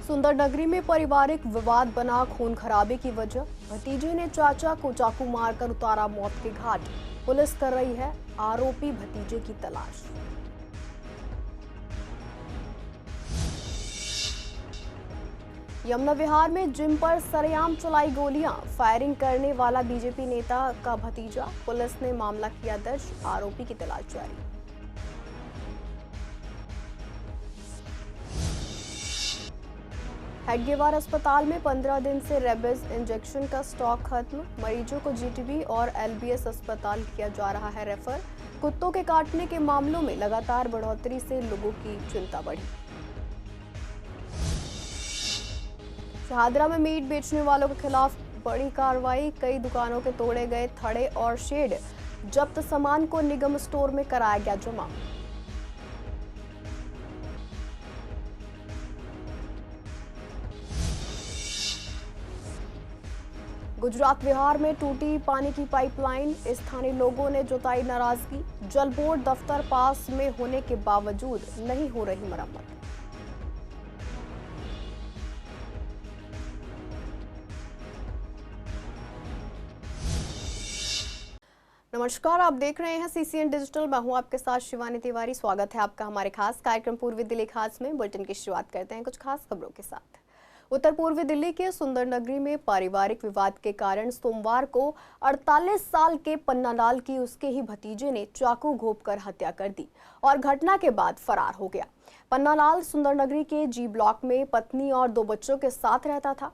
सुंदरनगरी में पारिवारिक विवाद बना खून खराबे की वजह। भतीजे ने चाचा को चाकू मारकर उतारा मौत के घाट। पुलिस कर रही है आरोपी भतीजे की तलाश। यमुना विहार में जिम पर सरेआम चलाई गोलियां। फायरिंग करने वाला बीजेपी नेता का भतीजा। पुलिस ने मामला किया दर्ज। आरोपी की तलाश जारी। हेडगेवार अस्पताल में 15 दिन से रेबीज इंजेक्शन का स्टॉक खत्म। मरीजों को जीटीबी और एलबीएस अस्पताल किया जा रहा है रेफर। कुत्तों के काटने के मामलों में लगातार बढ़ोतरी से लोगों की चिंता बढ़ी। शहादरा में मीट बेचने वालों के खिलाफ बड़ी कार्रवाई। कई दुकानों के तोड़े गए थड़े और शेड। जब्त सामान को निगम स्टोर में कराया गया जमा। गुजरात बिहार में टूटी पानी की पाइपलाइन। स्थानीय लोगों ने जताई नाराजगी। जल बोर्ड दफ्तर पास में होने के बावजूद नहीं हो रही मरम्मत। नमस्कार, आप देख रहे हैं सीसीएन डिजिटल। मैं हूं आपके साथ शिवानी तिवारी। स्वागत है आपका हमारे खास कार्यक्रम पूर्वी दिल्ली खास में। बुलेटिन की शुरुआत करते हैं कुछ खास खबरों के साथ। उत्तर पूर्वी दिल्ली के सुंदरनगरी में पारिवारिक विवाद के कारण सोमवार को 48 साल के पन्नालाल की उसके ही भतीजे ने चाकू घोंपकर हत्या कर दी और घटना के बाद फरार हो गया। पन्नालाल सुंदरनगरी के जी ब्लॉक में पत्नी और 2 बच्चों के साथ रहता था।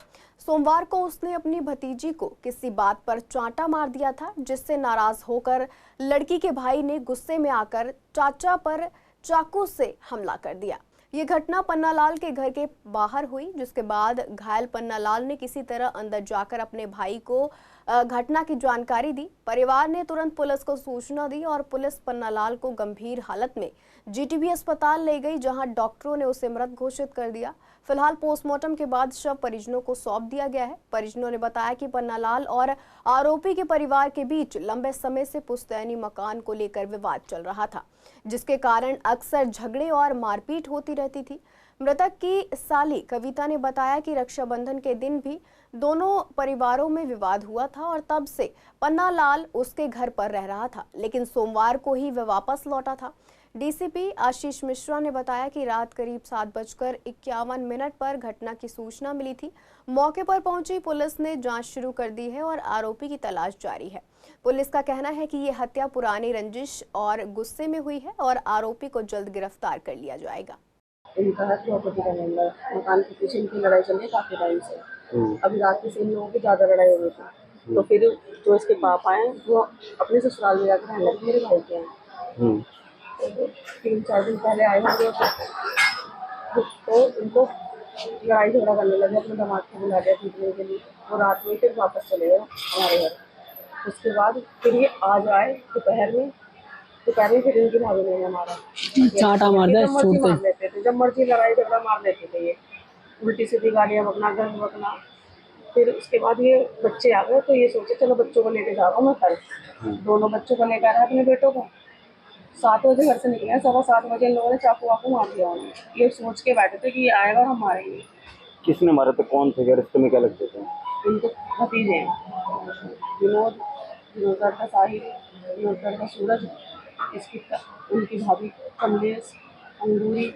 सोमवार को उसने अपनी भतीजी को किसी बात पर चांटा मार दिया था, जिससे नाराज होकर लड़की के भाई ने गुस्से में आकर चाचा पर चाकू से हमला कर दिया। ये घटना पन्नालाल के घर के बाहर हुई, जिसके बाद घायल पन्नालाल ने किसी तरह अंदर जाकर अपने भाई को घटना की जानकारी दी। परिवार ने तुरंत पुलिस को सूचना दी और पुलिस पन्नालाल को गंभीर हालत में जीटीबी अस्पताल ले गई, जहां डॉक्टरों ने उसे मृत घोषित कर दिया। फिलहाल पोस्टमार्टम के बाद शव परिजनों को सौंप दिया गया है। परिजनों ने बताया कि पन्नालाल और आरोपी के परिवार के बीच लंबे समय से पुश्तैनी मकान को लेकर विवाद चल रहा था, जिसके कारण अक्सर झगड़े और मारपीट होती रहती थी। मृतक की साली कविता ने बताया कि रक्षाबंधन के दिन भी दोनों परिवारों में विवाद हुआ था और तब से पन्नालाल उसके घर पर रह रहा था, लेकिन सोमवार को ही वह वापस लौटा था। डीसीपी आशीष मिश्रा ने बताया कि रात करीब 7:51 पर घटना की सूचना मिली थी। मौके पर पहुंची पुलिस ने जांच शुरू कर दी है और आरोपी की तलाश जारी है। पुलिस का कहना है कि ये हत्या पुरानी रंजिश और गुस्से में हुई है और आरोपी को जल्द गिरफ्तार कर लिया जाएगा। इनका है प्रॉपर्टी का मामला। मकान के पीछे इनकी लड़ाई चल रही है काफी टाइम से। अभी रात के से इन लोगों की ज्यादा लड़ाई हो गई थी, तो फिर जो इसके पापा हैं वो अपने ससुराल में जाकर रहने लगे, मेरे भाई के हैं। तो 3-4 दिन पहले आए होंगे तो इनको लड़ाई झगड़ा करने लगे। अपने दामाद को बुला दिया पीटने के लिए। वो रात में फिर वापस चले गए हमारे घर। उसके बाद फिर ये आज आए दोपहर में फिर इनकी भाभी ने हमारा चाटा मार दिया। मार लेते थे, जब मर्जी लड़ाई झगड़ा मार लेते थे। ये उल्टी सीधी गालियां बकना, गंद बकना। फिर उसके बाद ये बच्चे आ गए, तो ये सोचे चलो बच्चों को लेके जा रहा हूँ मैं कल। दोनों बच्चों को लेकर आया अपने बेटों को। 7 बजे घर से निकले, 7:15 बजे इन लोगों ने चाकू वाकू मार दिया उन्हें। ये सोच के बैठे थे कि ये आएगा और हम मारेंगे। किसने मारा था? कौन थे? रिश्ते में क्या लगते थे? इनके भतीजे हैं, विनोद का साहिल, विनोद का सूरज, उनकी भाभी कमलेश, अंगूरी,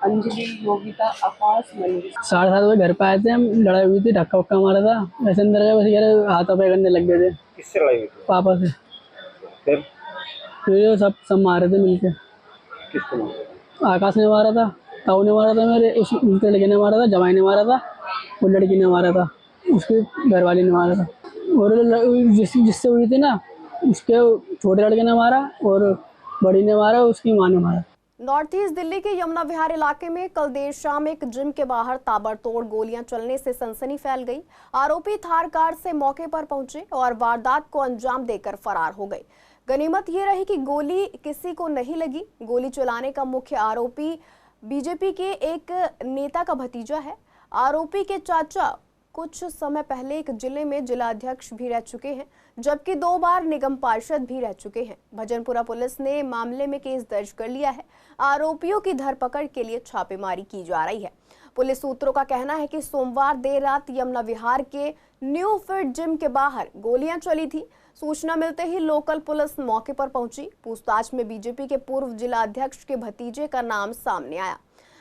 अंजलि, योगिता, आकाश, मंजिल। 7:30 बजे घर पे आए थे हम। लड़ाई हुई थी, धक्का वक्का मारा था। ऐसे अंदर गए, बस यार हाथों पे करने लग गए थे। किससे लड़ाई हुई थी? पापा से। फिर सब मारे थे मिलके। किसको मारा? आकाश ने मारा था, ताऊ ने मारा था, मेरे उसके लड़के ने मारा था, जवाई ने मारा था, वो लड़की ने मारा था, उसकी घरवाली ने मारा था। और जिससे हुई थी ना, उसके छोटे लड़के ने मारा और बड़ी ने मारा, उसकी माँ ने मारा। नॉर्थ ईस्ट दिल्ली के यमुना विहार इलाके में कल देर शाम एक जिम के बाहर ताबड़तोड़ गोलियां चलने से सनसनी फैल गई। आरोपी थार कार से मौके पर पहुंचे और वारदात को अंजाम देकर फरार हो गए। गनीमत ये रही कि गोली किसी को नहीं लगी। गोली चलाने का मुख्य आरोपी बीजेपी के एक नेता का भतीजा है। आरोपी के चाचा कुछ समय पहले एक जिले में जिला अध्यक्ष भी रह चुके हैं, जबकि 2 बार निगम पार्षद भी रह चुके हैं। भजनपुरा पुलिस ने मामले में केस दर्ज कर लिया है। आरोपियों की धरपकड़ के लिए छापेमारी की जा रही है। पुलिस सूत्रों का कहना है कि सोमवार देर रात यमुना विहार के न्यू फिट जिम के बाहर गोलियां चली थी। सूचना मिलते ही लोकल पुलिस मौके पर पहुंची। पूछताछ में बीजेपी के पूर्व जिला अध्यक्ष के भतीजे का नाम सामने आया।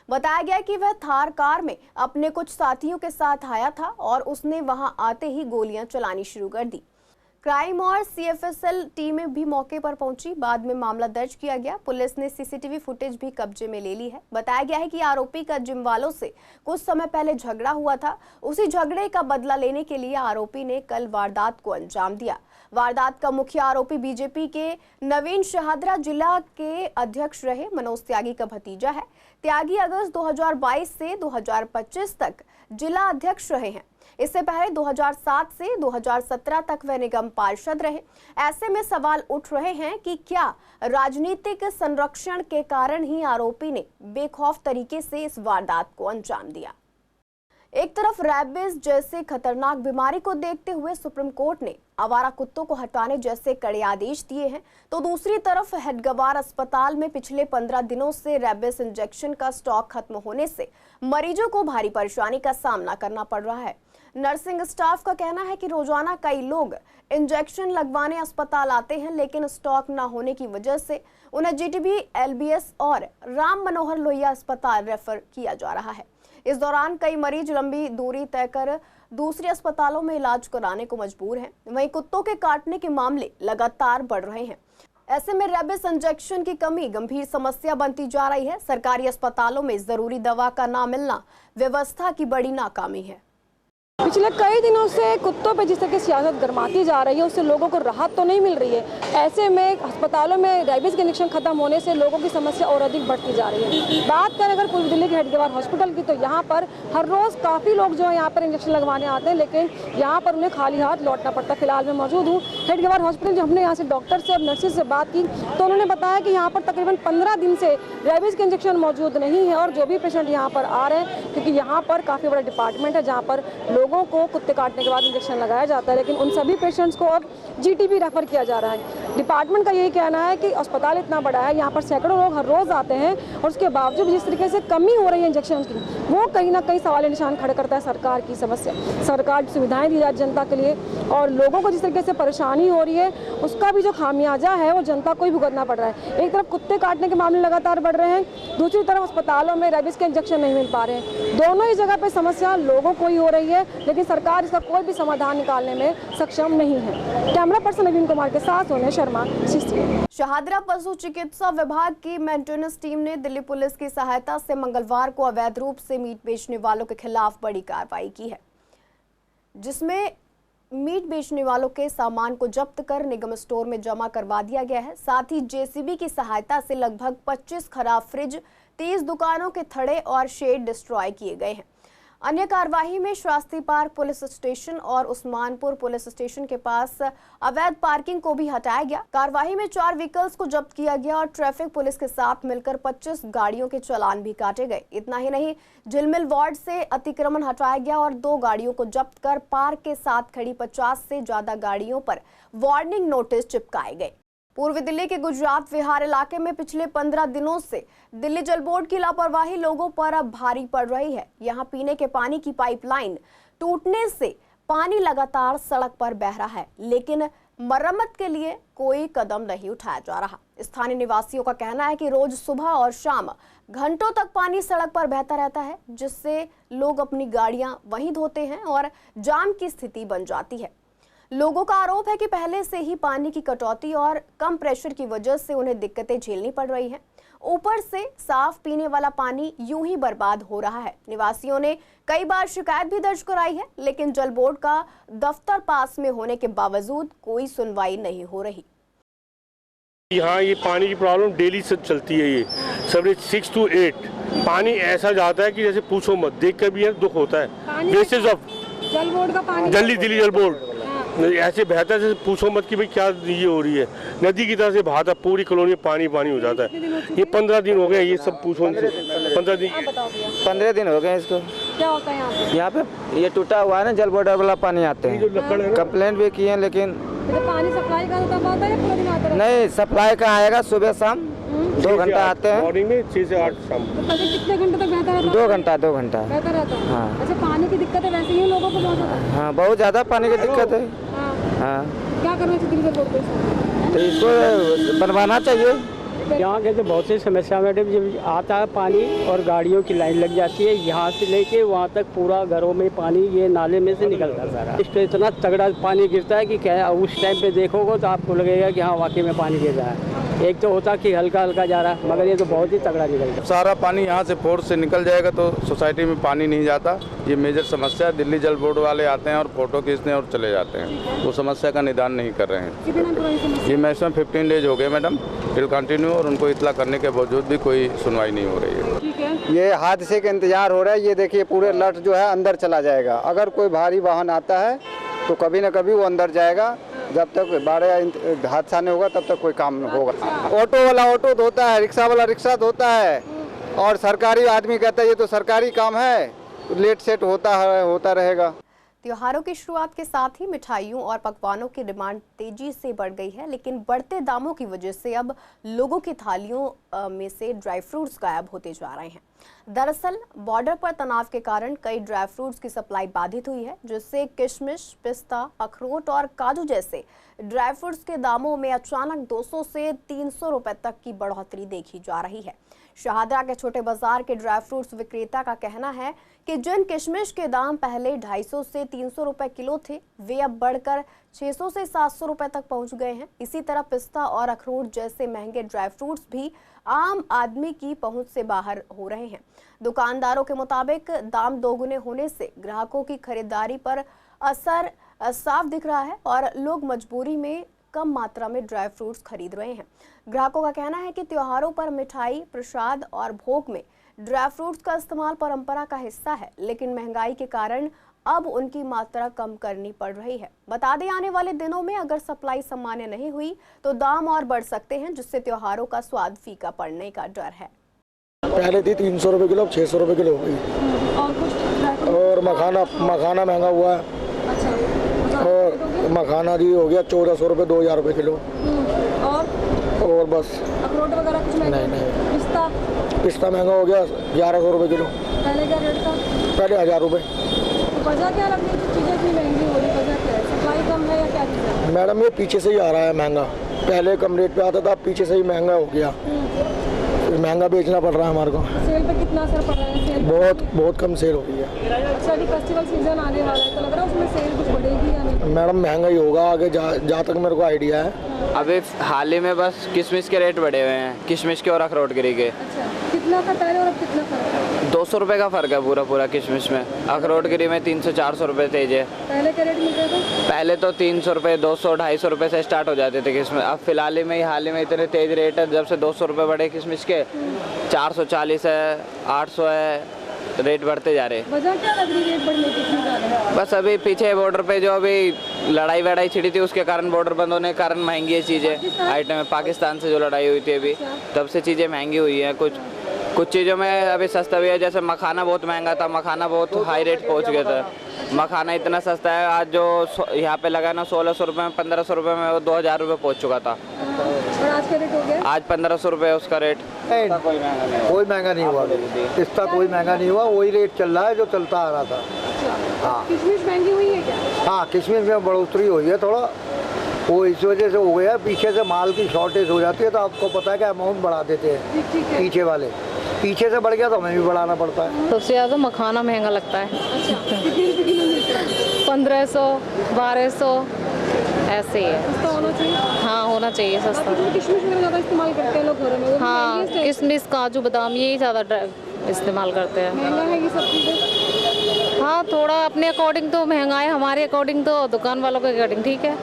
बताया गया कि वह थार कार में अपने कुछ साथियों के साथ आया था और उसने वहां आते ही गोलियां चलानी शुरू कर दी। क्राइम और सीएफएसएल टीमें भी मौके पर पहुंची। बाद में मामला दर्ज किया गया। पुलिस ने सीसीटीवी फुटेज भी कब्जे में ले ली है। बताया गया है कि आरोपी का जिम वालों से कुछ समय पहले झगड़ा हुआ था। उसी झगड़े का बदला लेने के लिए आरोपी ने कल वारदात को अंजाम दिया। वारदात का मुख्य आरोपी बीजेपी के नवीन शहादरा जिला के अध्यक्ष रहे मनोज त्यागी का भतीजा है। त्यागी अगस्त 2022 से 2025 तक जिला अध्यक्ष रहे हैं। इससे पहले 2007 से 2017 तक वे निगम पार्षद रहे। ऐसे में सवाल उठ रहे हैं कि क्या राजनीतिक संरक्षण के कारण ही आरोपी ने बेखौफ तरीके से इस वारदात को अंजाम दिया। एक तरफ रैबिस जैसे खतरनाक बीमारी को देखते हुए सुप्रीम कोर्ट ने आवारा कुत्तों को हटाने जैसे कड़े आदेश दिए हैं, तो दूसरी तरफ हेडगवार अस्पताल में पिछले 15 दिनों से रैबिस इंजेक्शन का स्टॉक खत्म होने से मरीजों को भारी परेशानी का सामना करना पड़ रहा है। नर्सिंग स्टाफ का कहना है कि रोजाना कई लोग इंजेक्शन लगवाने अस्पताल आते हैं, लेकिन स्टॉक न होने की वजह से उन्हें जीटीबी, एलबीएस और राम मनोहर लोहिया अस्पताल रेफर किया जा रहा है। इस दौरान कई मरीज लंबी दूरी तय कर दूसरे अस्पतालों में इलाज कराने को मजबूर हैं। वहीं कुत्तों के काटने के मामले लगातार बढ़ रहे हैं। ऐसे में रेबिस इंजेक्शन की कमी गंभीर समस्या बनती जा रही है। सरकारी अस्पतालों में जरूरी दवा का ना मिलना व्यवस्था की बड़ी नाकामी है। पिछले कई दिनों से कुत्तों पे जिस तरह की सियासत गरमाती जा रही है, उससे लोगों को राहत तो नहीं मिल रही है। ऐसे में अस्पतालों में रेबीज के इंजेक्शन खत्म होने से लोगों की समस्या और अधिक बढ़ती जा रही है। बात करें अगर पूर्व दिल्ली के हेडगवार हॉस्पिटल की, तो यहाँ पर हर रोज़ काफ़ी लोग जो है यहाँ पर इंजेक्शन लगवाने आते हैं, लेकिन यहाँ पर उन्हें खाली हाथ लौटना पड़ता है। फिलहाल मैं मौजूद हूँ हेडगवार हॉस्पिटल। जो हमने यहाँ से डॉक्टर से और नर्सेज से बात की, तो उन्होंने बताया कि यहाँ पर तकरीबन 15 दिन से रेबीज के इंजेक्शन मौजूद नहीं है और जो भी पेशेंट यहाँ पर आ रहे हैं, क्योंकि यहाँ पर काफ़ी बड़ा डिपार्टमेंट है जहाँ पर लोगों को कुत्ते काटने के बाद इंजेक्शन लगाया जाता है, लेकिन उन सभी पेशेंट्स को अब जीटीबी रेफर किया जा रहा है। डिपार्टमेंट का यही कहना है कि अस्पताल इतना बड़ा है, यहाँ पर सैकड़ों लोग हर रोज़ आते हैं और उसके बावजूद जिस तरीके से कमी हो रही है इंजेक्शन की, वो कहीं ना कहीं सवाल निशान खड़े करता है सरकार की समस्या। सरकार सुविधाएं दी जाए जनता के लिए और लोगों को जिस तरीके से परेशानी हो रही है, उसका भी जो खामियाजा है वो जनता को ही भुगतना पड़ रहा है। एक तरफ कुत्ते काटने के मामले लगातार बढ़ रहे हैं, दूसरी तरफ अस्पतालों में रेबीज के इंजेक्शन नहीं मिल पा रहे हैं। दोनों ही जगह पर समस्या लोगों को ही हो रही है, लेकिन सरकार इसका कोई भी समाधान निकालने में सक्षम नहीं है। कैमरा पर्सन नवीन कुमार के साथ सोने शर्मा, सीसीएन। शहादरा पशु चिकित्सा विभाग की मेंटेनेंस टीम ने दिल्ली पुलिस की सहायता से मंगलवार को अवैध रूप से मीट बेचने वालों के खिलाफ बड़ी कार्रवाई की है, जिसमें मीट बेचने वालों के सामान को जब्त कर निगम स्टोर में जमा करवा दिया गया है। साथ ही जेसीबी की सहायता से लगभग 25 खराब फ्रिज, 30 दुकानों के थड़े और शेड डिस्ट्रॉय किए गए हैं। अन्य कार्यवाही में शास्त्री पार्क पुलिस स्टेशन और उस्मानपुर पुलिस स्टेशन के पास अवैध पार्किंग को भी हटाया गया। कार्यवाही में 4 व्हीकल्स को जब्त किया गया और ट्रैफिक पुलिस के साथ मिलकर 25 गाड़ियों के चालान भी काटे गए। इतना ही नहीं, झिलमिल वार्ड से अतिक्रमण हटाया गया और 2 गाड़ियों को जब्त कर पार्क के साथ खड़ी 50 से ज्यादा गाड़ियों पर वार्निंग नोटिस चिपकाए गए। पूर्वी दिल्ली के गुजरात विहार इलाके में पिछले 15 दिनों से दिल्ली जल बोर्ड की लापरवाही लोगों पर अब भारी पड़ रही है। यहां पीने के पानी की पाइपलाइन टूटने से पानी लगातार सड़क पर बह रहा है, लेकिन मरम्मत के लिए कोई कदम नहीं उठाया जा रहा। स्थानीय निवासियों का कहना है कि रोज सुबह और शाम घंटों तक पानी सड़क पर बहता रहता है, जिससे लोग अपनी गाड़ियां वहीं धोते हैं और जाम की स्थिति बन जाती है। लोगों का आरोप है कि पहले से ही पानी की कटौती और कम प्रेशर की वजह से उन्हें दिक्कतें झेलनी पड़ रही हैं। ऊपर से साफ पीने वाला पानी यूं ही बर्बाद हो रहा है। निवासियों ने कई बार शिकायत भी दर्ज कराई है, लेकिन जल बोर्ड का दफ्तर पास में होने के बावजूद कोई सुनवाई नहीं हो रही। यहाँ ये पानी की प्रॉब्लम डेली से चलती है। ये सवेरे 6 to 8 पानी ऐसा जाता है कि जैसे पूछो मत, देख कर भी दुख होता है। वेस्टेज ऑफ जल बोर्ड का पानी, दिल्ली जल बोर्ड ऐसे बहता है जैसे पूछो मत कि भाई क्या ये हो रही है। नदी की तरह से बहाता, पूरी कॉलोनी में पानी पानी हो जाता है। ये 15 दिन हो गए, ये सब पूछो इनसे। 15 दिन हो गए इसको। क्या होता है यहाँ पे? यहाँ पे ये टूटा हुआ है ना, जल बोर्डर वाला पानी आते हैं। कंप्लेंट भी किए लेकिन तो पानी सप्लाई का तब आता है या पूरा दिन आता रहता है? नहीं, सप्लाई का आएगा सुबह शाम 2 घंटा आते हैं। मॉर्निंग में 6 से 8 शाम। तो कभी कितने घंटे तक बहता रहता है? 2 घंटा बहता रहता है। हाँ। अच्छा, पानी की दिक्कत है वैसे ही लोगों को बहुत ज़्यादा? हाँ, बहुत ज़्यादा पानी की दिक्कत है। हाँ। हाँ, क्या करना चाहिए दिल्ली बोर्ड को? तो इसको बनवाना चाहिए। यहाँ के तो बहुत सी समस्या मैडम, जब आता है पानी और गाड़ियों की लाइन लग जाती है, यहाँ से लेके वहाँ तक पूरा घरों में पानी ये नाले में से निकलता है सारा। इसका इतना तगड़ा पानी गिरता है कि क्या उस टाइम पे देखोगे तो आपको लगेगा कि हाँ वाकई में पानी गिर रहा है। एक तो होता कि हल्का हल्का जा रहा है, मगर ये तो बहुत ही तगड़ा निकलता है। सारा पानी यहाँ से फोर्स से निकल जाएगा तो सोसाइटी में पानी नहीं जाता। ये मेजर समस्या है। दिल्ली जल बोर्ड वाले आते हैं और फोटो खींचते हैं और चले जाते हैं, वो समस्या का निदान नहीं कर रहे हैं। कितने दिन पुरानी समस्या? ये मैक्सिमम 15 डेज हो गए मैडम, विल कंटिन्यू, और उनको इतला करने के बावजूद भी कोई सुनवाई नहीं हो रही है। ठीक है। ये हादसे का इंतजार हो रहा है। ये देखिए पूरे लट जो है अंदर चला जाएगा। अगर कोई भारी वाहन आता है तो कभी ना कभी वो अंदर जाएगा। जब तक बड़ा हादसा नहीं होगा तब तक कोई काम नहीं होगा। ऑटो वाला ऑटो धोता है, रिक्शा वाला रिक्शा धोता है, और सरकारी आदमी कहता है ये तो सरकारी काम है, लेट सेट होता रहेगा। त्योहारों की शुरुआत के साथ ही मिठाइयों और पकवानों की डिमांड तेजी से बढ़ गई है, लेकिन बढ़ते दामों की वजह से अब लोगों की थालियों में से ड्राई फ्रूट्स गायब होते जा रहे हैं। दरअसल बॉर्डर पर तनाव के कारण कई ड्राई फ्रूट्स की सप्लाई बाधित हुई है, जिससे किशमिश, पिस्ता, अखरोट और काजू जैसे ड्राई फ्रूट्स के दामों में अचानक 200 से 300 रुपए तक की बढ़ोतरी देखी जा रही है। शाहदरा के छोटे बाजार के ड्राई फ्रूट्स विक्रेता का कहना है कि जिन किशमिश के दाम पहले 250 से 300 रुपए किलो थे, वे अब बढ़कर 600 से 700 रुपए तक पहुंच गए हैं। इसी तरह पिस्ता और अखरोट जैसे महंगे ड्राई फ्रूट्स भी आम आदमी की पहुंच से बाहर हो रहे हैं। दुकानदारों के मुताबिक दाम दोगुने होने से ग्राहकों की खरीदारी पर असर साफ दिख रहा है और लोग मजबूरी में कम मात्रा में ड्राई फ्रूट्स खरीद रहे हैं। ग्राहकों का कहना है कि त्योहारों पर मिठाई, प्रसाद और भोग में ड्राई फ्रूट्स का इस्तेमाल परंपरा का हिस्सा है, लेकिन महंगाई के कारण अब उनकी मात्रा कम करनी पड़ रही है। बता दें, आने वाले दिनों में अगर सप्लाई सामान्य नहीं हुई तो दाम और बढ़ सकते हैं, जिससे त्योहारों का स्वाद फीका पड़ने का डर है। पहले थी 300 रुपये किलो, अब 600 रुपये किलो हो गई। और मखाना महंगा हुआ है। और मखाना जी हो गया 1400 रुपये, 2000 रुपये किलो। और बस अखरोट वगैरह कुछ नहीं। पिस्ता महंगा हो गया 1100 रुपये किलो। पहले क्या रेट था? पहले 1000 रुपये। तो वजह क्या लगती है चीज़ें इतनी महंगी हो रही? वजह क्या है? सप्लाई कम है या क्या चीज़ है? मैडम ये पीछे से ही आ रहा है महंगा। पहले कम रेट पे आता था, पीछे से ही महंगा हो गया। महंगा बेचना पड़ रहा है हमारे को। सेल पे कितना असर पड़ रहा है? सेल बहुत कम सेल हो गई है। अच्छा, अभी फेस्टिवल सीजन आने वाला है तो लग रहा है उसमें सेल कुछ बढ़ेगी या नहीं? मैडम महंगा ही होगा आगे, जहाँ तक मेरे को आइडिया है। अभी हाल ही में बस किशमिश के रेट बढ़े हुए हैं, किशमिश के और अखरोट गिरी के। अच्छा, कितना था पहले और अब कितना फर्क है? 200 रुपये का फ़र्क है पूरा किशमिश में। अखरोट गिरी में 300-400 रुपये तेज है। पहले क्या रेट मिल रहे थे? पहले तो 300 रुपये, 200-250 रुपये से स्टार्ट हो जाते थे किशमिश। अब फिलहाल ही में इतने तेज रेट है, जब से 200 रुपये बढ़े किशमिश के, 440 है, 800 है, रेट बढ़ते जा रहे। वजह क्या लग रही है रेट बढ़ने की इतनी ज़्यादा? बस अभी पीछे बॉर्डर पे जो अभी लड़ाई वड़ाई छिड़ी थी, उसके कारण बॉर्डर बंद होने के कारण महंगी है चीज़ें। आइटम पाकिस्तान से जो लड़ाई हुई थी अभी, तब से चीज़ें महंगी हुई हैं। कुछ चीज़ों में अभी सस्ता भी है, जैसे मखाना बहुत महंगा था, मखाना बहुत हाई रेट पहुंच गया था। मखाना इतना सस्ता है, आज जो यहाँ पे लगा ना 1600 रुपये में, 1500 रुपये में, वो 2000 रुपये पहुँच चुका था। और आज का रेट हो गया? आज 1500 रुपये उसका रेट। कोई महंगा नहीं हुआ, पिस्ता कोई महंगा नहीं हुआ, वही रेट चल रहा है जो चलता आ रहा था। हाँ, किशमिश महंगी हुई है क्या? हाँ, किशमिश में बढ़ोतरी हुई है थोड़ा, वो इस वजह से हो गया। पीछे से माल की शॉर्टेज हो जाती है तो आपको पता है कि अमाउंट बढ़ा देते हैं पीछे वाले। पीछे से बढ़ गया तो हमें भी बढ़ाना पड़ता है। सबसे ज़्यादा मखाना महंगा लगता है। अच्छा, कितने रुपये किलो मिलता है? 1500, 1200 ऐसे ही है। सस्ता होना चाहिए। हाँ, होना चाहिए सस्ता। किशमिश वगैरह ज़्यादा इस्तेमाल करते हैं लोग घरों में? हाँ, किशमिश, काजू, बादाम यही ज़्यादा इस्तेमाल करते हैं। महंगा है ये सब चीज़ें? हाँ, थोड़ा अपने अकॉर्डिंग तो महंगा है, हमारे अकॉर्डिंग तो दुकान वालों के अकॉर्डिंग ठीक है।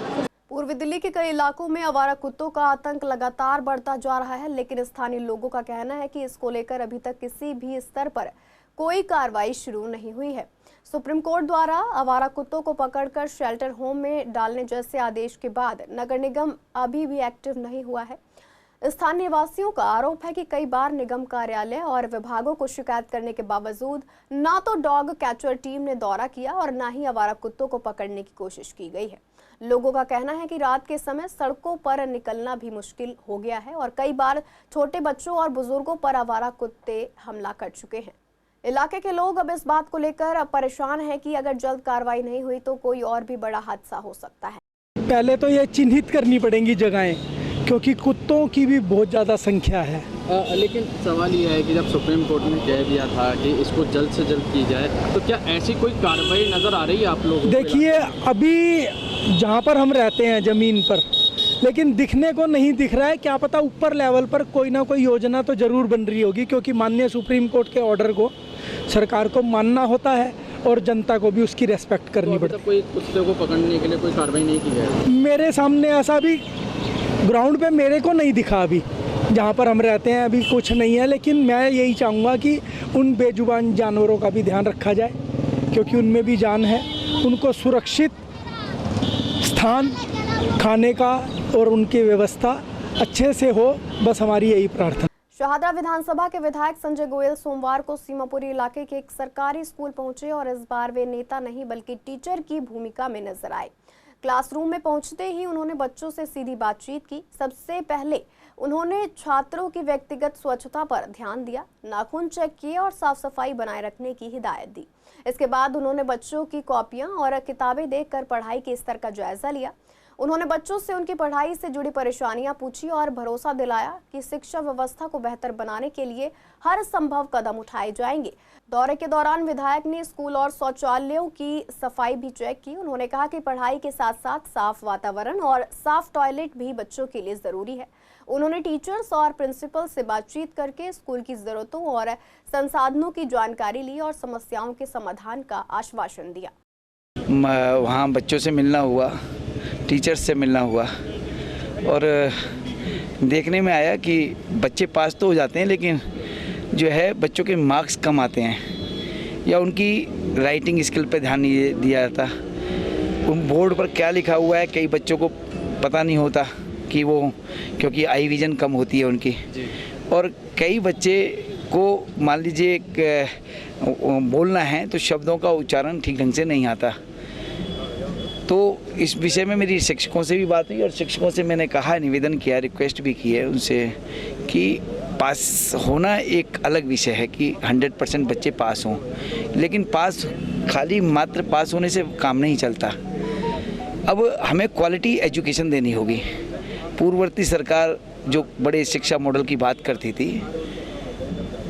पूर्वी दिल्ली के कई इलाकों में आवारा कुत्तों का आतंक लगातार बढ़ता जा रहा है, लेकिन स्थानीय लोगों का कहना है कि इसको लेकर अभी तक किसी भी स्तर पर कोई कार्रवाई शुरू नहीं हुई है। सुप्रीम कोर्ट द्वारा आवारा कुत्तों को पकड़कर शेल्टर होम में डालने जैसे आदेश के बाद नगर निगम अभी भी एक्टिव नहीं हुआ है। स्थानीय निवासियों का आरोप है कि कई बार निगम कार्यालय और विभागों को शिकायत करने के बावजूद ना तो डॉग कैचर टीम ने दौरा किया और ना ही आवारा कुत्तों को पकड़ने की कोशिश की गई है। लोगों का कहना है कि रात के समय सड़कों पर निकलना भी मुश्किल हो गया है और कई बार छोटे बच्चों और बुजुर्गों पर आवारा कुत्ते हमला कर चुके हैं। इलाके के लोग अब इस बात को लेकर परेशान हैं कि अगर जल्द कार्रवाई नहीं हुई तो कोई और भी बड़ा हादसा हो सकता है। पहले तो ये चिन्हित करनी पड़ेंगी जगहें, क्योंकि कुत्तों की भी बहुत ज़्यादा संख्या है। लेकिन सवाल ये है कि जब सुप्रीम कोर्ट ने कह दिया था कि इसको जल्द से जल्द की जाए, तो क्या ऐसी कोई कार्रवाई नज़र आ रही है आप लोगों को? देखिए, अभी जहाँ पर हम रहते हैं ज़मीन पर, लेकिन दिखने को नहीं दिख रहा है। क्या पता ऊपर लेवल पर कोई ना कोई योजना तो ज़रूर बन रही होगी, क्योंकि माननीय सुप्रीम कोर्ट के ऑर्डर को सरकार को मानना होता है और जनता को भी उसकी रेस्पेक्ट करनी पड़ती है। कोई कुत्ते को पकड़ने के लिए कोई कार्रवाई नहीं की है? मेरे सामने ऐसा भी ग्राउंड पे मेरे को नहीं दिखा। अभी जहाँ पर हम रहते हैं अभी कुछ नहीं है, लेकिन मैं यही चाहूँगा कि उन बेजुबान जानवरों का भी ध्यान रखा जाए, क्योंकि उनमें भी जान है। उनको सुरक्षित स्थान, खाने का और उनकी व्यवस्था अच्छे से हो, बस हमारी यही प्रार्थना। शाहदरा विधानसभा के विधायक संजय गोयल सोमवार को सीमापुरी इलाके के एक सरकारी स्कूल पहुंचे और इस बार वे नेता नहीं बल्कि टीचर की भूमिका में नजर आए। क्लासरूम में पहुंचते ही उन्होंने बच्चों से सीधी बातचीत की। सबसे पहले उन्होंने छात्रों की व्यक्तिगत स्वच्छता पर ध्यान दिया, नाखून चेक किए और साफ सफाई बनाए रखने की हिदायत दी। इसके बाद उन्होंने बच्चों की कॉपियां और किताबें देखकर पढ़ाई के स्तर का जायजा लिया। उन्होंने बच्चों से उनकी पढ़ाई से जुड़ी परेशानियां पूछी और भरोसा दिलाया कि शिक्षा व्यवस्था को बेहतर बनाने के लिए हर संभव कदम उठाए जाएंगे। दौरे के दौरान विधायक ने स्कूल और शौचालयों की सफाई भी चेक की। उन्होंने कहा कि पढ़ाई के साथ साथ साफ वातावरण और साफ टॉयलेट भी बच्चों के लिए जरूरी है। उन्होंने टीचर्स और प्रिंसिपल से बातचीत करके स्कूल की जरूरतों और संसाधनों की जानकारी ली और समस्याओं के समाधान का आश्वासन दिया। वहाँ बच्चों से मिलना हुआ, टीचर्स से मिलना हुआ और देखने में आया कि बच्चे पास तो हो जाते हैं, लेकिन जो है बच्चों के मार्क्स कम आते हैं या उनकी राइटिंग स्किल पे ध्यान नहीं दिया जाता। उन बोर्ड पर क्या लिखा हुआ है कई बच्चों को पता नहीं होता कि वो, क्योंकि आई विजन कम होती है उनकी, और कई बच्चे को मान लीजिए बोलना है तो शब्दों का उच्चारण ठीक ढंग से नहीं आता। तो इस विषय में मेरी शिक्षकों से भी बात हुई और शिक्षकों से मैंने कहा, निवेदन किया, रिक्वेस्ट भी की है उनसे कि पास होना एक अलग विषय है कि 100% बच्चे पास हों, लेकिन पास खाली मात्र पास होने से काम नहीं चलता। अब हमें क्वालिटी एजुकेशन देनी होगी। पूर्ववर्ती सरकार जो बड़े शिक्षा मॉडल की बात करती थी,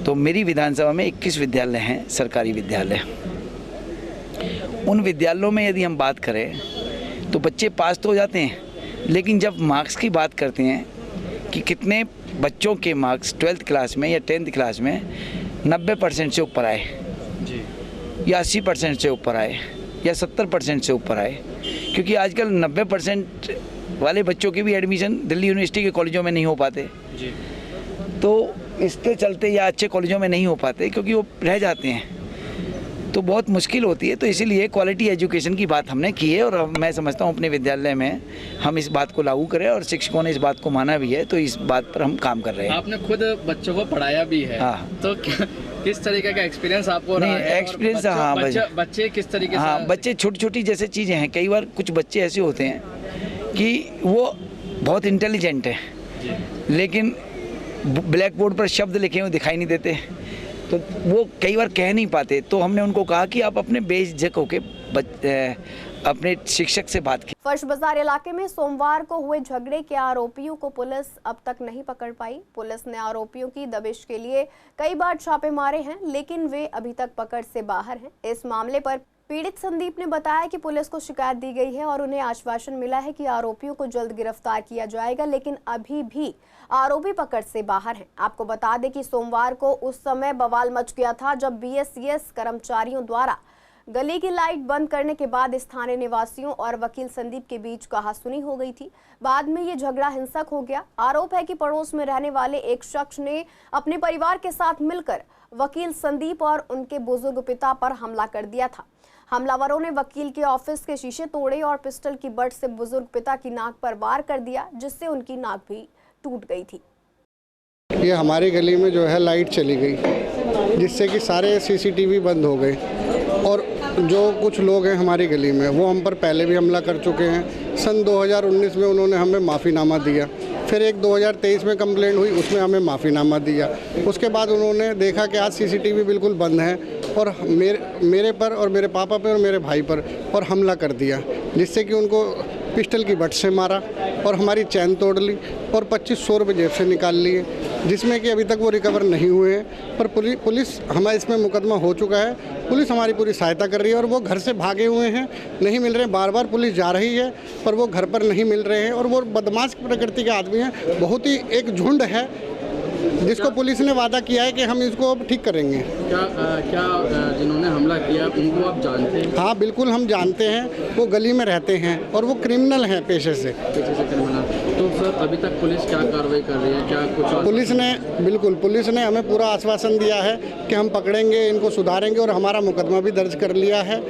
तो मेरी विधानसभा में 21 विद्यालय हैं, सरकारी विद्यालय। उन विद्यालयों में यदि हम बात करें तो बच्चे पास तो हो जाते हैं, लेकिन जब मार्क्स की बात करते हैं कि कितने बच्चों के मार्क्स 12th क्लास में या 10th क्लास में 90% से ऊपर आए या 80% से ऊपर आए या 70% से ऊपर आए, क्योंकि आजकल 90% वाले बच्चों के भी एडमिशन दिल्ली यूनिवर्सिटी के कॉलेजों में नहीं हो पाते जी। तो इसके चलते या अच्छे कॉलेजों में नहीं हो पाते क्योंकि वो रह जाते हैं, तो बहुत मुश्किल होती है। तो इसीलिए क्वालिटी एजुकेशन की बात हमने की है और मैं समझता हूँ अपने विद्यालय में हम इस बात को लागू करें और शिक्षकों ने इस बात को माना भी है, तो इस बात पर हम काम कर रहे हैं। आपने खुद बच्चों को पढ़ाया भी है, हाँ, तो किस तरीके का एक्सपीरियंस आपको रहा है? एक्सपीरियंस, हाँ, बच्चे किस तरीके से? हाँ, बच्चे छोटी छोटी जैसे चीज़ें हैं। कई बार कुछ बच्चे ऐसे होते हैं कि वो बहुत इंटेलिजेंट है, लेकिन ब्लैक बोर्ड पर शब्द लिखे हुए दिखाई नहीं देते, तो वो कई बार कह नहीं पाते। तो हमने उनको कहा कि आप अपने बेझिझक होके अपने शिक्षक से बात की। फर्श बाजार इलाके में सोमवार को हुए झगड़े के आरोपियों को पुलिस अब तक नहीं पकड़ पाई। पुलिस ने आरोपियों की दबिश के लिए कई बार छापे मारे हैं, लेकिन वे अभी तक पकड़ से बाहर हैं। इस मामले पर पीड़ित संदीप ने बताया कि पुलिस को शिकायत दी गई है और उन्हें आश्वासन मिला है कि आरोपियों को जल्द गिरफ्तार किया जाएगा, लेकिन अभी भी आरोपी पकड़ से बाहर हैं। आपको बता दें कि सोमवार को उस समय बवाल मच गया था जब बीएससीएस कर्मचारियों द्वारा गली की लाइट बंद करने के बाद स्थानीय निवासियों और वकील संदीप के बीच कहासुनी हो गई थी। बाद में ये झगड़ा हिंसक हो गया। आरोप है कि पड़ोस में रहने वाले एक शख्स ने अपने परिवार के साथ मिलकर वकील संदीप और उनके बुजुर्ग पिता पर हमला कर दिया था। हमलावरों ने वकील के ऑफिस के शीशे तोड़े और पिस्टल की बट से बुजुर्ग पिता की नाक पर वार कर दिया, जिससे उनकी नाक भी टूट गई थी। ये हमारी गली में जो है लाइट चली गई, जिससे कि सारे सीसीटीवी बंद हो गए और जो कुछ लोग हैं हमारी गली में वो हम पर पहले भी हमला कर चुके हैं। सन 2019 में उन्होंने हमें माफ़ीनामा दिया, फिर एक 2023 में कंप्लेंट हुई, उसमें हमें माफ़ीनामा दिया। उसके बाद उन्होंने देखा कि आज सीसीटीवी बिल्कुल बंद है और मेरे पर और मेरे पापा पर और मेरे भाई पर और हमला कर दिया, जिससे कि उनको पिस्टल की बट से मारा और हमारी चैन तोड़ ली और 2500 रुपये जेब से निकाल लिए, जिसमें कि अभी तक वो रिकवर नहीं हुए हैं। पर पुलिस हमारे इसमें मुकदमा हो चुका है, पुलिस हमारी पूरी सहायता कर रही है और वो घर से भागे हुए हैं, नहीं मिल रहे। बार बार पुलिस जा रही है पर वो घर पर नहीं मिल रहे हैं और वो बदमाश प्रकृति के आदमी हैं। बहुत ही एक झुंड है जिसको पुलिस ने वादा किया है कि हम इसको अब ठीक करेंगे। क्या जिन्होंने हमला किया उनको आप जानते हैं? हाँ बिल्कुल, हम जानते हैं। वो गली में रहते हैं और वो क्रिमिनल हैं पेशे से क्रिमिनल। तो सर अभी तक पुलिस क्या कार्रवाई कर रही है? क्या कुछ पुलिस ने हमें पूरा आश्वासन दिया है कि हम पकड़ेंगे, इनको सुधारेंगे और हमारा मुकदमा भी दर्ज कर लिया है।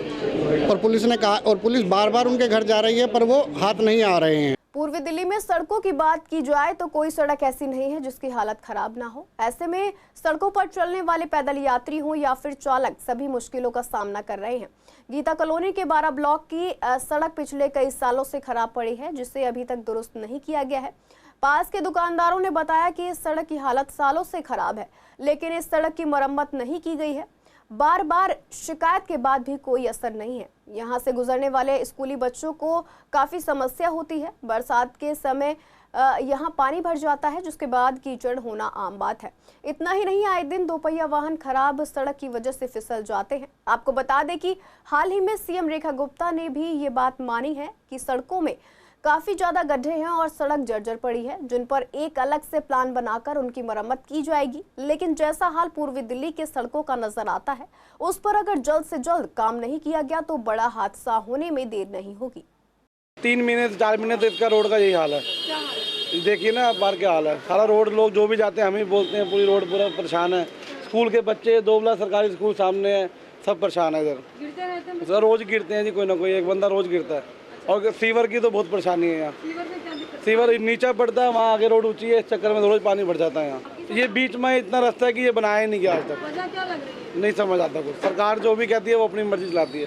और पुलिस ने कहा, और पुलिस बार बार उनके घर जा रही है पर वो हाथ नहीं आ रहे हैं। पूर्वी दिल्ली में सड़कों की बात की जाए तो कोई सड़क ऐसी नहीं है जिसकी हालत खराब ना हो। ऐसे में सड़कों पर चलने वाले पैदल यात्री हो या फिर चालक, सभी मुश्किलों का सामना कर रहे हैं। गीता कॉलोनी के 12 ब्लॉक की सड़क पिछले कई सालों से खराब पड़ी है, जिसे अभी तक दुरुस्त नहीं किया गया है। पास के दुकानदारों ने बताया कि इस सड़क की हालत सालों से खराब है, लेकिन इस सड़क की मरम्मत नहीं की गई है। बार बार शिकायत के बाद भी कोई असर नहीं है। यहाँ से गुजरने वाले स्कूली बच्चों को काफ़ी समस्या होती है। बरसात के समय यहाँ पानी भर जाता है, जिसके बाद कीचड़ होना आम बात है। इतना ही नहीं, आए दिन दोपहिया वाहन खराब सड़क की वजह से फिसल जाते हैं। आपको बता दें कि हाल ही में सीएम रेखा गुप्ता ने भी ये बात मानी है कि सड़कों में काफ़ी ज़्यादा गड्ढे हैं और सड़क जर्जर पड़ी है, जिन पर एक अलग से प्लान बनाकर उनकी मरम्मत की जाएगी। लेकिन जैसा हाल पूर्वी दिल्ली के सड़कों का नजर आता है, उस पर अगर जल्द से जल्द काम नहीं किया गया तो बड़ा हादसा होने में देर नहीं होगी। 3 महीने से 4 महीने तो इसका रोड का यही हाल है। देखिए ना बाहर क्या हाल है, सारा रोड लोग जो भी जाते हैं हम ही बोलते हैं, पूरी रोड पूरा परेशान है। स्कूल के बच्चे 2 सरकारी स्कूल सामने है, सब परेशान है। इधर रोज गिरते हैं जी, कोई ना कोई एक बंदा रोज गिरता है। और सीवर की तो बहुत परेशानी है यहाँ। सीवर नीचा पड़ता है, वहाँ आगे रोड ऊंची है, इस चक्कर में रोज पानी भर जाता है यहाँ। ये बीच में इतना रास्ता है कि ये बनाया ही नहीं गया आज तक। नहीं समझ आता कुछ। सरकार जो भी कहती है वो अपनी मर्जी चलाती है।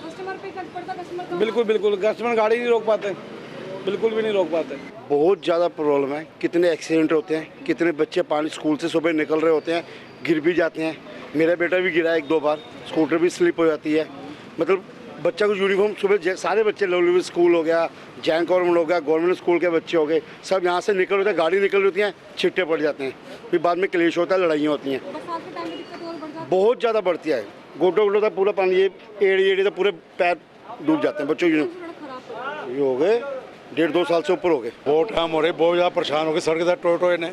बिल्कुल कस्टमर गाड़ी नहीं रोक पाते, बिल्कुल भी नहीं रोक पाते। बहुत ज़्यादा प्रॉब्लम है। कितने एक्सीडेंट होते हैं, कितने बच्चे पानी स्कूल से सुबह निकल रहे होते हैं, गिर भी जाते हैं। मेरा बेटा भी गिरा 1-2 बार, स्कूटर भी स्लिप हो जाती है। मतलब बच्चा को यूनिफॉर्म सुबह सारे बच्चे लवली स्कूल हो गया, जैन कॉर्मेंट हो गया, गवर्नमेंट स्कूल के बच्चे हो गए, सब यहाँ से निकल होते हैं, गाड़ी निकल होती हैं, छिट्टे पड़ जाते हैं, फिर बाद में क्लेश होता है, लड़ाइयाँ होती हैं। बहुत ज़्यादा बढ़ती है। गोटो तक पूरा पानी, ये एड़ी तो पूरे पैर डूब जाते हैं बच्चों। ये हो गए 1.5-2 साल से ऊपर हो गए। बहुत टाइम हो रहे, बहुत ज़्यादा परेशान हो गए। सड़क का टोटो ने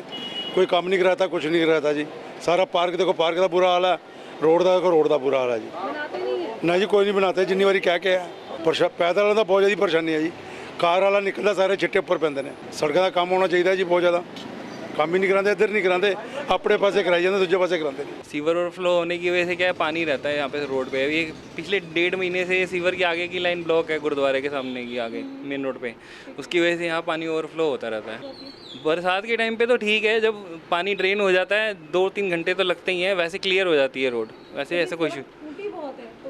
कोई काम नहीं कराता, कुछ नहीं कराता जी। सारा पार्क देखो, पार्क का बुरा हाल है, रोड का देखो, रोड का बुरा हाल है जी। ना जी कोई नहीं बनाते, जिन्नी बारी कह के पैदल वाला बहुत ज़्यादा परेशानी है जी। कार वाला निकलता सारे छिट्टे उपर पैंदे ने। सड़कों का काम होना चाहिए जी, बहुत ज़्यादा काम ही नहीं कराते, इधर नहीं कराते, अपने पासे कराई जाते, दूसरे पासे कराते नहीं। सीवर ओवरफ्लो होने की वजह से क्या है, पानी रहता है यहाँ पे रोड पे। ये पिछले 1.5 महीने से सीवर के आगे की लाइन ब्लॉक है, गुरुद्वारे के सामने की आगे मेन रोड पे। उसकी वजह से यहाँ पानी ओवरफ्लो होता रहता है। बरसात के टाइम पे तो ठीक है, जब पानी ड्रेन हो जाता है 2-3 घंटे तो लगते ही हैं, वैसे क्लियर हो जाती है रोड। वैसे ऐसा कोई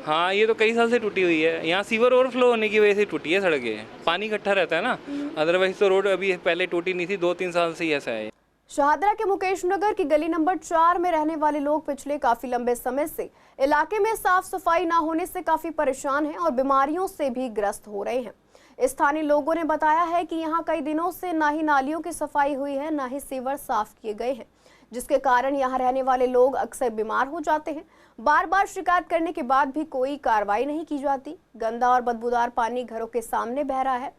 हाँ, ये तो कई साल से टूटी हुई है। यहाँ सीवर ओवरफ्लो होने की वजह से टूटी है सड़कें, पानी इकट्ठा रहता है ना, अदरवाइज तो रोड अभी पहले टूटी नहीं थी। 2-3 साल से ही ऐसा है। शाहदरा के मुकेश नगर की गली नंबर 4 में रहने वाले लोग पिछले काफी लंबे समय से इलाके में साफ सफाई ना होने से काफी परेशान हैं और बीमारियों से भी ग्रस्त हो रहे हैं। स्थानीय लोगों ने बताया है कि यहाँ कई दिनों से ना ही नालियों की सफाई हुई है, ना ही सीवर साफ किए गए हैं, जिसके कारण यहाँ रहने वाले लोग अक्सर बीमार हो जाते हैं। बार बार शिकायत करने के बाद भी कोई कार्रवाई नहीं की जाती। गंदा और बदबूदार पानी घरों के सामने बह रहा है,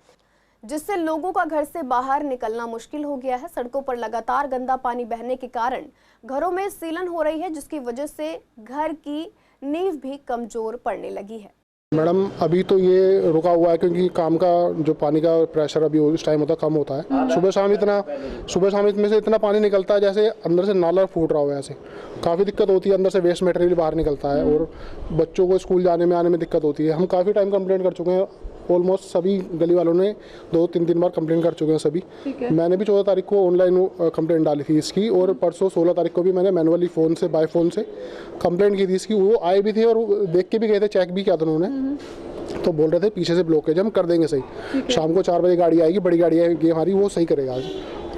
जिससे लोगों का घर से बाहर निकलना मुश्किल हो गया है। सड़कों पर लगातार गंदा पानी बहने के कारण घरों में सीलन हो रही है, जिसकी वजह से घर की नींव भी कमजोर पड़ने लगी है। मैडम अभी तो ये रुका हुआ है क्योंकि काम का जो पानी का प्रेशर अभी इस टाइम होता कम होता है। सुबह शाम इसमें से इतना पानी निकलता है जैसे अंदर से नाला फूट रहा हो। ऐसे काफ़ी दिक्कत होती है, अंदर से वेस्ट मटेरियल बाहर निकलता है और बच्चों को स्कूल जाने में आने में दिक्कत होती है। हम काफ़ी टाइम कंप्लेंट कर चुके हैं ऑलमोस्ट सभी गली वालों ने 2-3 बार कंप्लेंट कर चुके हैं सभी। मैंने भी 14 तारीख को ऑनलाइन कंप्लेंट डाली थी इसकी, और परसों 16 तारीख को भी मैंने मैनुअली फ़ोन से बाय फ़ोन से कंप्लेंट की थी इसकी। वो आए भी थे और देख के भी गए थे, चेक भी किया था उन्होंने, तो बोल रहे थे पीछे से ब्लॉकेज हम कर देंगे सही। शाम को 4 बजे गाड़ी आएगी, बड़ी गाड़ी आएगी हमारी, वो सही करेगा आज।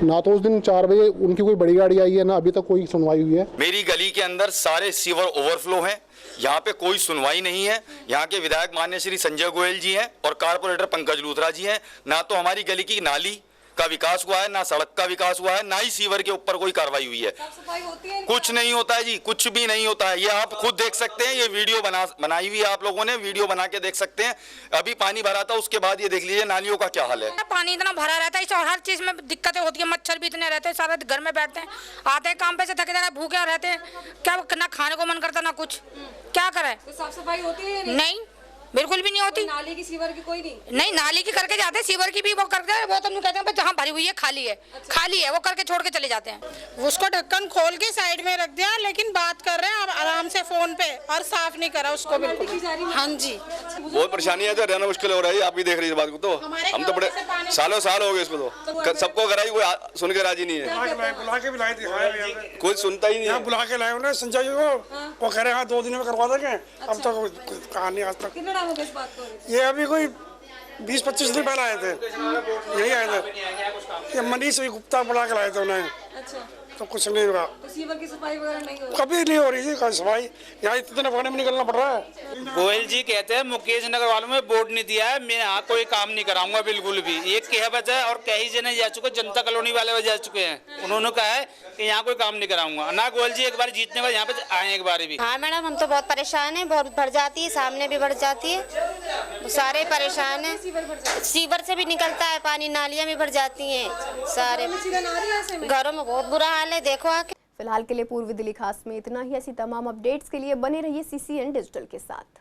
ना तो उस दिन 4 बजे उनकी कोई बड़ी गाड़ी आई है, ना अभी तक कोई सुनवाई हुई है। मेरी गली के अंदर सारे सीवर ओवरफ्लो हैं, यहाँ पे कोई सुनवाई नहीं है। यहाँ के विधायक माननीय श्री संजय गोयल जी हैं और कारपोरेटर पंकज लूथरा जी हैं। ना तो हमारी गली की नाली का विकास हुआ है, ना सड़क का विकास हुआ है, ना ही सीवर के ऊपर कोई कार्रवाई हुई है। कुछ नहीं होता है जी, कुछ भी नहीं होता है। ये आप खुद देख सकते हैं, ये वीडियो बनाई हुई है आप लोगों ने, वीडियो बना के देख सकते हैं। अभी पानी भरा था, उसके बाद ये देख लीजिए नालियों का क्या हाल है। पानी इतना भरा रहता है, और हर चीज में दिक्कतें होती है। मच्छर भी इतने रहते हैं, सारा घर में बैठते हैं, आते हैं काम पे से थके थके भूखे रहते हैं, क्या ना खाने को मन करता ना कुछ, क्या करें। साफ सफाई होती है? नहीं, बिल्कुल भी नहीं होती। नाली की सीवर की कोई नहीं, नाली की करके जाते हैं, सीवर की भी वो करते हैं। वो तो नहीं कहते हैं जहाँ भरी हुई है खाली है, खाली है, वो करके छोड़ के चले जाते हैं। उसको ढक्कन खोल के साइड में रख दिया, लेकिन बात कर रहे हैं अब आराम से फोन पे, और साफ नहीं करा उसको बिल्कुल। हाँ जी, बहुत परेशानी है, रहना मुश्किल हो रहा है। आप भी देख रही है बात को, तो हम तो बड़े सालों साल हो गए इसमें, तो सबको कराई, कोई सुन के राजी नहीं है। बुला के भी लाए थे, कोई सुनता ही नहीं है। बुला के लाए उन्हें संजय जी को, वो कह रहे हैं 2 दिन में करवा देंगे। अब तक कहा नहीं आज तक। इस बात को? ये अभी कोई 20-25 दिन पहले आए थे, यही आए थे। ये मनीष गुप्ता बुला के लाए थे उन्हें। अच्छा, तो कुछ नहीं हुआ। तो सीवर की सफाई वगैरह नहीं हो रही? कभी नहीं हो रही जी सफाई, यहाँ इतने पानी में निकलना पड़ रहा है। गोयल जी कहते हैं मुकेश नगर वालों में वोट नहीं दिया है, मैं यहाँ कोई काम नहीं कराऊंगा बिल्कुल भी। ये कहवत है, और कई जने जा चुके, जनता कॉलोनी वाले भी जा चुके हैं, उन्होंने कहा है कि यहाँ कोई काम नहीं कराऊंगा। ना गोयल जी एक बार जीतने बाद यहाँ पे आए एक बार भी। हाँ मैडम, हम तो बहुत परेशान हैं, बहुत बढ़ जाती है, सामने भी बढ़ जाती है, सारे परेशान हैं। सीवर से भी निकलता है पानी, नालियाँ भी भर जाती हैं, सारे घरों में बहुत बुरा हाल है, देखो आके। फिलहाल के लिए पूर्वी दिल्ली खास में इतना ही। ऐसी तमाम अपडेट्स के लिए बने रहिए CCN डिजिटल के साथ।